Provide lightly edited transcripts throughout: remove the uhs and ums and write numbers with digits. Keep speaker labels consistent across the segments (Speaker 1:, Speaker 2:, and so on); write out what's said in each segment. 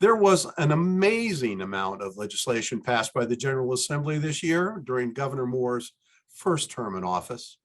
Speaker 1: There was an amazing amount of legislation passed by the General Assembly this year during Governor Moore's first term in office.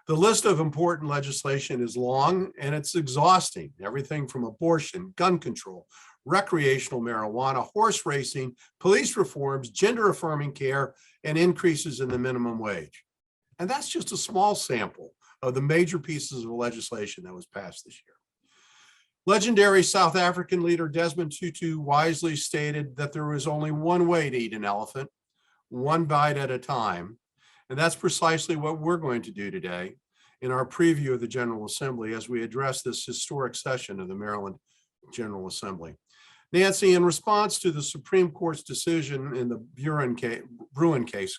Speaker 1: The list of important legislation is long and it's exhausting. Everything from abortion, gun control, recreational marijuana, horse racing, police reforms, gender affirming care, and increases in the minimum wage. And that's just a small sample of the major pieces of legislation that was passed this year. Legendary South African leader Desmond Tutu wisely stated that there was only one way to eat an elephant, one bite at a time. And that's precisely what we're going to do today in our preview of the General Assembly as we address this historic session of the Maryland General Assembly. Nancy, in response to the Supreme Court's decision in the Bruin case,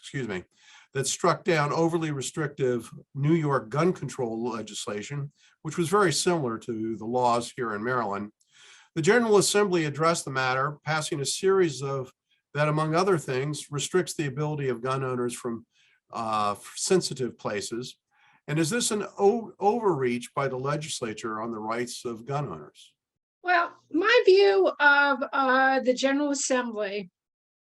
Speaker 1: that struck down overly restrictive New York gun control legislation, which was very similar to the laws here in Maryland, the General Assembly addressed the matter, passing a series of that, among other things, restricts the ability of gun owners from sensitive places. And is this an overreach by the legislature on the rights of gun owners?
Speaker 2: Well, my view of the General Assembly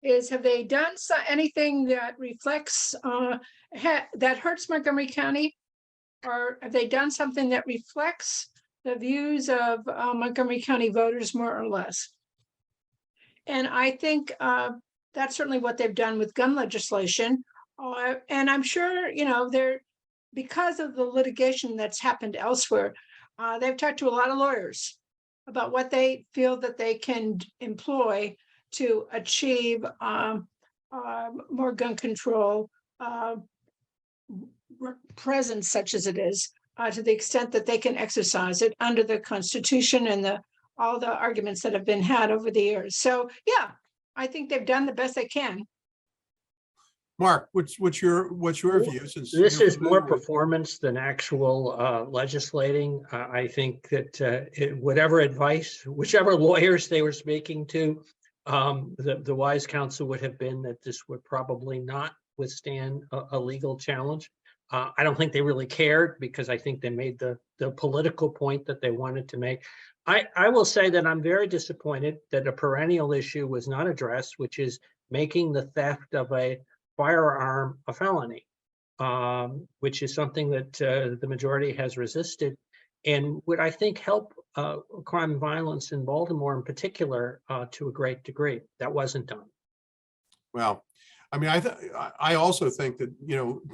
Speaker 2: is, have they done anything that reflects, that hurts Montgomery County? Or have they done something that reflects the views of Montgomery County voters, more or less? And I think that's certainly what they've done with gun legislation. And I'm sure, they're, because of the litigation that's happened elsewhere, they've talked to a lot of lawyers about what they feel that they can employ to achieve more gun control presence, such as it is, to the extent that they can exercise it under the Constitution and all the arguments that have been had over the years. So yeah, I think they've done the best they can.
Speaker 1: Mark, what's your view? Since
Speaker 3: this is more performance than actual legislating. I think that whatever advice, whichever lawyers they were speaking to, the wise counsel would have been that this would probably not withstand a legal challenge. I don't think they really cared, because I think they made the political point that they wanted to make. I will say that I'm very disappointed that a perennial issue was not addressed, which is making the theft of a firearm a felony, which is something that the majority has resisted, and would, I think, help crime and violence in Baltimore in particular to a great degree. That wasn't done. Well,
Speaker 1: I mean, I also think that,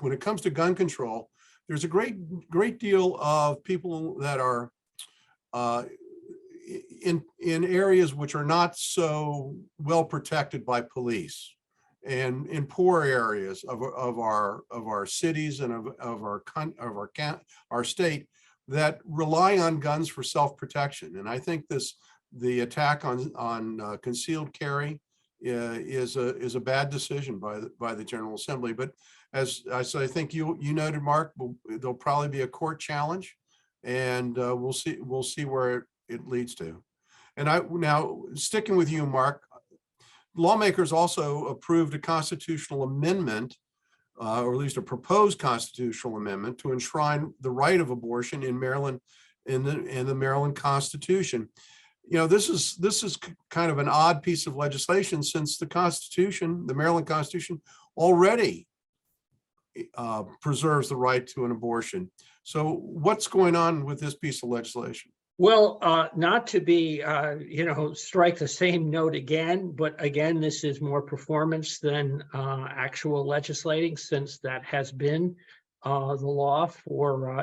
Speaker 1: when it comes to gun control, there's a great deal of people that are in areas which are not so well protected by police, and in poor areas of our cities and of our state, that rely on guns for self-protection. And I think the attack on concealed carry is a bad decision by the General Assembly. But as I think you noted, Mark, there'll probably be a court challenge, and we'll see where it leads to. And now sticking with you, Mark, lawmakers also approved a constitutional amendment, or at least a proposed constitutional amendment, to enshrine the right of abortion in Maryland, in the Maryland Constitution. This is kind of an odd piece of legislation, since the Constitution, the Maryland Constitution, already preserves the right to an abortion. So what's going on with this piece of legislation?
Speaker 3: Well, not to be, strike the same note again, but again, this is more performance than actual legislating, since that has been the law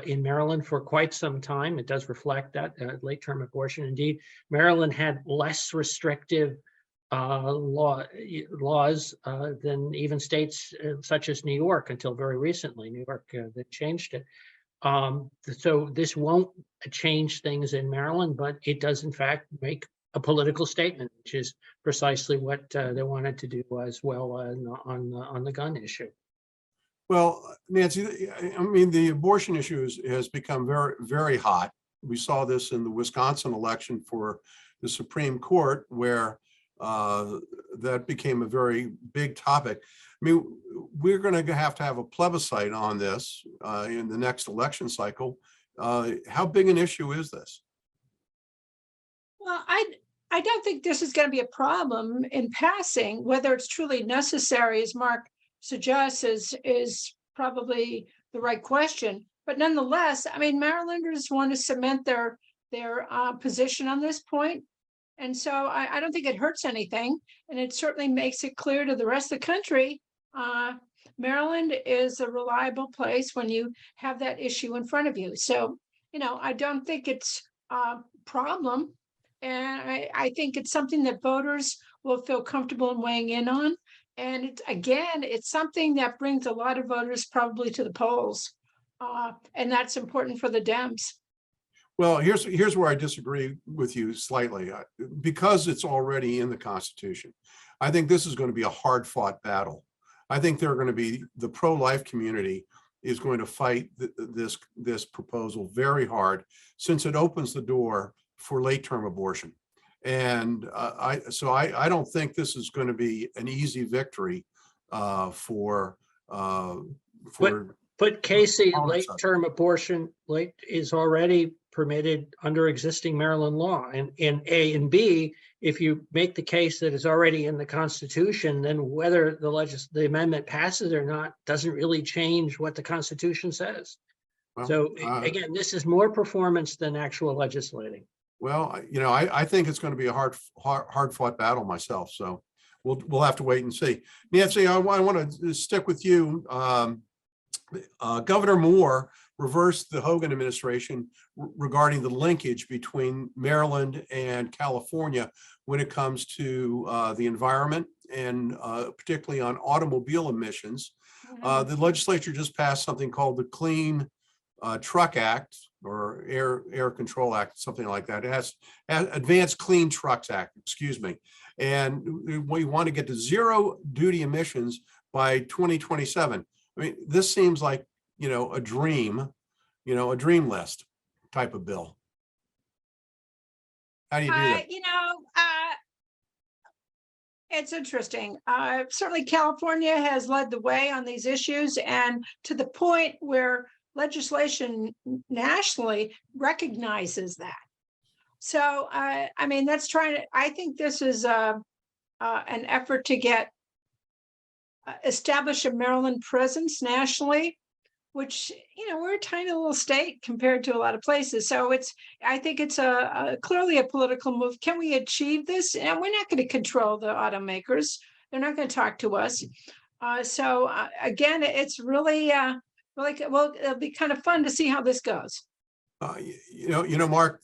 Speaker 3: in Maryland for quite some time. It does reflect that late-term abortion. Indeed, Maryland had less restrictive laws than even states such as New York until very recently. New York, they changed it. So this won't change things in Maryland, but it does in fact make a political statement, which is precisely what they wanted to do as well on the gun issue.
Speaker 1: Well, Nancy, I mean, the abortion issue has become very, very hot. We saw this in the Wisconsin election for the Supreme Court, where that became a very big topic. I mean, we're going to have a plebiscite on this in the next election cycle. How big an issue is this?
Speaker 2: Well, I don't think this is going to be a problem in passing. Whether it's truly necessary, as Mark suggests, is probably the right question. But nonetheless, I mean, Marylanders want to cement their position on this point. And so I don't think it hurts anything. And it certainly makes it clear to the rest of the country, Maryland is a reliable place when you have that issue in front of you. So, I don't think it's a problem. And I think it's something that voters will feel comfortable in weighing in on. And it's something that brings a lot of voters probably to the polls. And that's important for the Dems.
Speaker 1: Well, here's where I disagree with you slightly. Because it's already in the Constitution, I think this is going to be a hard-fought battle. I think the pro-life community is going to fight this proposal very hard, since it opens the door for late-term abortion. And I don't think this is going to be an easy victory for.
Speaker 3: But Casey, late-term abortion is already permitted under existing Maryland law, and in A and B, if you make the case that it's already in the Constitution, then whether the amendment passes or not doesn't really change what the Constitution says. Well, so again, this is more performance than actual legislating.
Speaker 1: Well, I think it's going to be a hard-fought battle myself. So we'll have to wait and see. Nancy, I want to stick with you. Governor Moore reversed the Hogan administration regarding the linkage between Maryland and California when it comes to the environment, and particularly on automobile emissions. The legislature just passed something called the Clean Truck Act, or Air Control Act, something like that. It has Advanced Clean Trucks Act, excuse me. And we want to get to zero duty emissions by 2027. I mean, this seems like, a dream list type of bill. How do you do that?
Speaker 2: It's interesting. Certainly California has led the way on these issues, and to the point where legislation nationally recognizes that. So, I mean, I think this is an effort to establish a Maryland presence nationally, which, we're a tiny little state compared to a lot of places. So I think it's clearly a political move. Can we achieve this? And we're not going to control the automakers. They're not going to talk to us. Again, it's really, well, it'll be kind of fun to see how this goes.
Speaker 1: Mark,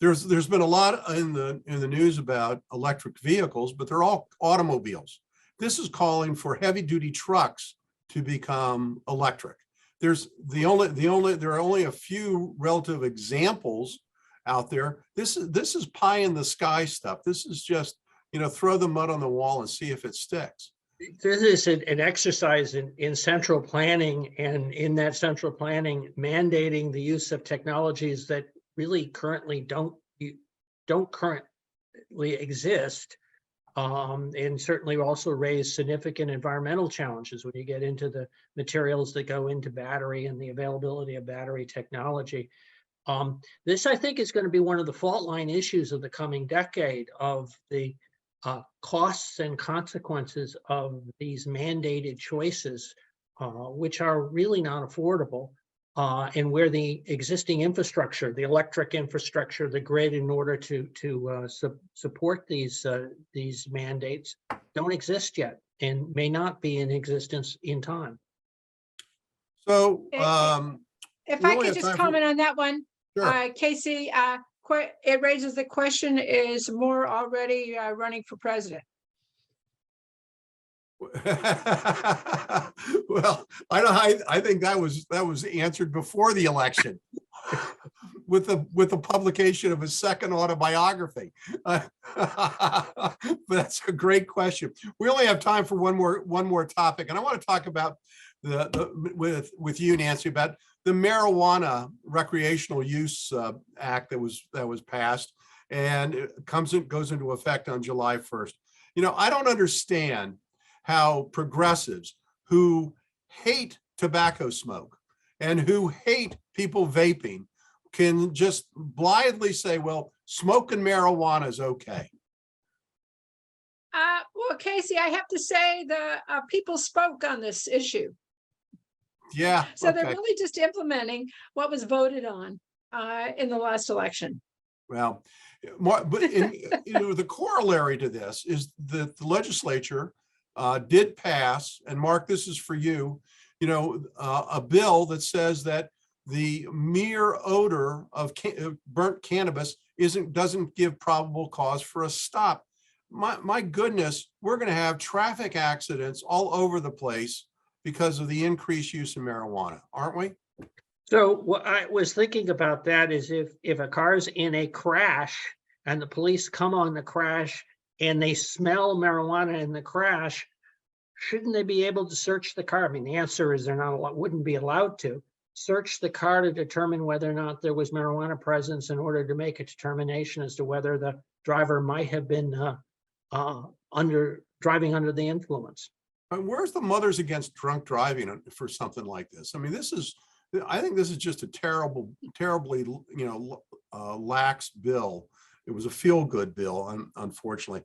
Speaker 1: there's been a lot in the news about electric vehicles, but they're all automobiles. This is calling for heavy duty trucks to become electric. There are only a few relative examples out there. This is pie in the sky stuff. This is just, throw the mud on the wall and see if it sticks.
Speaker 3: This is an exercise in central planning, and in that central planning, mandating the use of technologies that really currently don't currently exist. And certainly also raise significant environmental challenges when you get into the materials that go into battery and the availability of battery technology. This, I think, is going to be one of the fault line issues of the coming decade, of the costs and consequences of these mandated choices, which are really not affordable, and where the existing infrastructure, the electric infrastructure, the grid, in order to support these mandates, don't exist yet and may not be in existence in time.
Speaker 1: So,
Speaker 2: if I could just comment on that one, sure. Casey, it raises the question: is Moore already running for president?
Speaker 1: Well, I think that was answered before the election with the publication of his second autobiography. But that's a great question. We only have time for one more topic, and I want to talk about with you, Nancy, about the Marijuana Recreational Use Act that was passed, and it goes into effect on July 1st. I don't understand how progressives who hate tobacco smoke and who hate people vaping can just blithely say, well, smoking marijuana is okay.
Speaker 2: Well, Casey, I have to say the people spoke on this issue.
Speaker 1: Yeah.
Speaker 2: So they're
Speaker 1: okay.
Speaker 2: really just implementing what was voted on in the last election.
Speaker 1: Well, but the corollary to this is that the legislature did pass, and Mark, this is for you, a bill that says that the mere odor of burnt cannabis doesn't give probable cause for a stop. My goodness, we're going to have traffic accidents all over the place because of the increased use of marijuana, aren't we?
Speaker 3: So what I was thinking about that is if a car's in a crash and the police come on the crash and they smell marijuana in the crash, shouldn't they be able to search the car? I mean, the answer is wouldn't be allowed to search the car to determine whether or not there was marijuana presence in order to make a determination as to whether the driver might have been driving under the influence.
Speaker 1: Where's the Mothers Against Drunk Driving for something like this? I mean, I think this is just a terribly, lax bill. It was a feel-good bill, unfortunately.